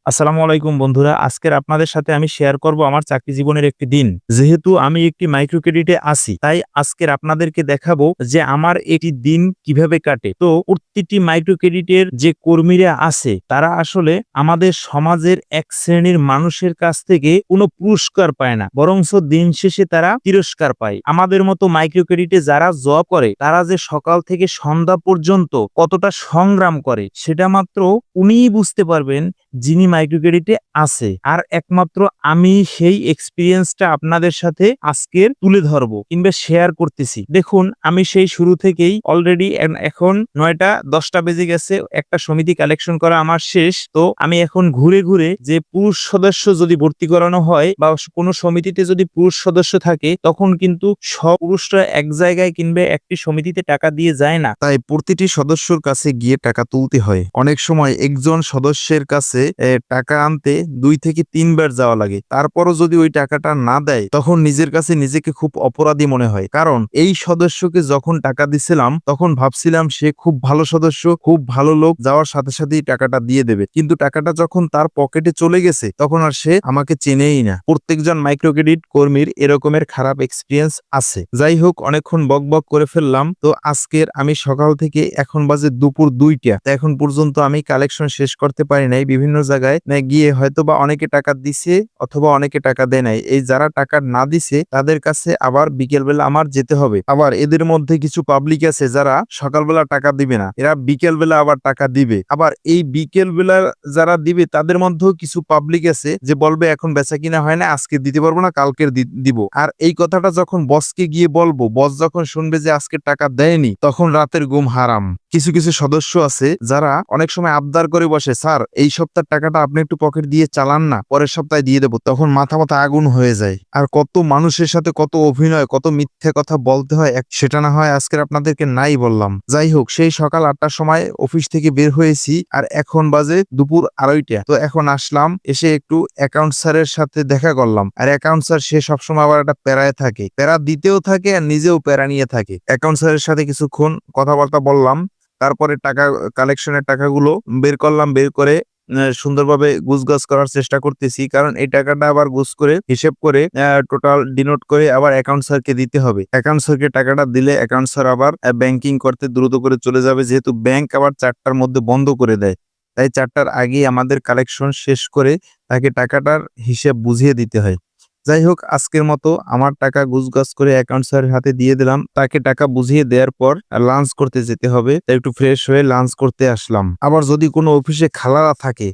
আসসালামু আলাইকুম বন্ধুরা। আজকের আপনাদের সাথে আমি শেয়ার করব আমার চাকরি জীবনের একটি দিন। যেহেতু আমি একটি মাইক্রো ক্রেডিটে আছি, তাই আজকের আপনাদেরকে দেখাবো যে আমার একটি দিন কিভাবে কাটে। তো প্রতিটি মাইক্রো ক্রেডিটের যে কর্মীরা আছে, তারা আসলে আমাদের সমাজের এক শ্রেণীর মানুষের কাছ থেকে কোনো পুরস্কার পায় না, বরঞ্চ দিন শেষে তারা তিরস্কার পায়। আমাদের মতো মাইক্রো ক্রেডিটে যারা জব করে, তারা যে সকাল থেকে সন্ধ্যা পর্যন্ত কতটা সংগ্রাম করে, সেটা মাত্র উনিই বুঝতে পারবেন যিনি মাইক্রো ক্রেডিটে আছে। আর একমাত্র আমি সেই এক্সপিরিয়েন্সটা আপনাদের সাথে আজকের তুলে ধরবো কিংবা শেয়ার করতেছি। দেখুন, আমি সেই শুরু থেকেই অলরেডি এখন 9টা-10টা বেজে গেছে, একটা সমিতি কালেকশন করা আমার শেষ। তো আমি এখন ঘুরে ঘুরে যে পুরুষ সদস্য যদি ভর্তি করানো হয় বা কোনো সমিতিতে যদি পুরুষ সদস্য থাকে, তখন কিন্তু সব পুরুষরা এক জায়গায় কিংবা একটি সমিতিতে টাকা দিয়ে যায় না। তাই প্রতিটি সদস্যর কাছে গিয়ে টাকা তুলতে হয়। অনেক সময় একজন সদস্যের কাছে টাকা আনতে 2 থেকে 3 বার যাওয়া লাগে। তারপরও যদি ওই টাকাটা না দেয়, তখন নিজের কাছে নিজেকে খুব অপরাধী মনে হয়। কারণ এই সদস্যকে যখন টাকা দিছিলাম, তখন ভাবছিলাম সে খুব ভালো সদস্য, খুব ভালো লোক, যাওয়ার সাথে সাথেই টাকাটা দিয়ে দেবে। কিন্তু টাকাটা যখন তার পকেটে চলে গেছে, তখন আর সে আমাকে চেনেই না। প্রত্যেকজন মাইক্রো ক্রেডিট কর্মীর এরকমের খারাপ এক্সপিরিয়েন্স আছে। যাই হোক, অনেকক্ষণ বক বক করে ফেললাম। তো আজকের আমি সকাল থেকে এখন বাজে দুপুর 2টা, এখন পর্যন্ত আমি কালেকশন শেষ করতে পারি নাই। বিভিন্ন জায়গায় গিয়ে হয়তো বা অনেকে টাকা দিছে অথবা অনেকে টাকা দেয় নাই। এই যারা টাকা না দিছে, তাদের কাছে আবার বিকেলবেলা আমার যেতে হবে। আবার এদের মধ্যে কিছু পাবলিক আছে যারা সকালবেলা টাকা দিবে না, এরা বিকেলবেলা আবার টাকা দিবে। আবার এই বিকেলবেলা যারা দিবে, তাদের মধ্যেও কিছু পাবলিক আছে যে বলবে এখন বেচা কিনা হয় না, আজকে দিতে পারবো না, কালকের দিব। আর এই কথাটা যখন বসকে গিয়ে বলবো, বস যখন শুনবে যে আজকে টাকা দেয়নি, তখন রাতের ঘুম হারাম। কিছু কিছু সদস্য আছে যারা অনেক সময় আবদার করে বসে, স্যার এই সপ্তাহের টাকাটা আপনি একটু পকেট দিয়ে চালান না, পরের সপ্তাহে দিয়ে দেবো। তখন মাথা মাথা আগুন হয়ে যায়। আর কত মানুষের সাথে কত অভিনয়, কত মিথ্যে কথা বলতে হয়, সেটা না হয় আজকের আপনাদেরকে নাই বললাম। যাই হোক, সেই সকাল 8টার সময় অফিস থেকে বের হয়েছি, আর এখন বাজে দুপুর 2:30। তো এখন আসলাম, এসে একটু অ্যাকাউন্ট স্যারের সাথে দেখা করলাম। আর অ্যাকাউন্ট স্যার সে সবসময় আবার একটা প্যারায় থাকে, প্যারা দিতেও থাকে আর নিজেও প্যারা নিয়ে থাকে। অ্যাকাউন্ট স্যারের সাথে কিছুক্ষণ কথাবার্তা বললাম, তারপরে টাকা কালেকশনের টাকাগুলো বের করলাম। বের করে সুন্দরভাবে গুছগাছ করার চেষ্টা করতেছি, কারণ এই টাকাটা আবার গুছ করে হিসেব করে টোটাল ডিনোট করে আবার অ্যাকাউন্ট স্যারকে দিতে হবে। অ্যাকাউন্ট স্যারকে টাকাটা দিলে অ্যাকাউন্ট স্যার আবার ব্যাংকিং করতে দ্রুত করে চলে যাবে, যেহেতু ব্যাংক আবার 4টার মধ্যে বন্ধ করে দেয়। তাই 4টার আগেই আমাদের কালেকশন শেষ করে তাকে টাকাটার হিসেব বুঝিয়ে দিতে হয়। যাই হোক, আজকের মতো আমার টাকা গুছগাছ করে অ্যাকাউন্ট স্যারের হাতে দিয়ে দিলাম। তাকে টাকা বুঝিয়ে দেওয়ার পর লাঞ্চ করতে যেতে হবে, তাই একটু ফ্রেশ হয়ে লাঞ্চ করতে আসলাম। আবার যদি কোনো অফিসে খালারা থাকে,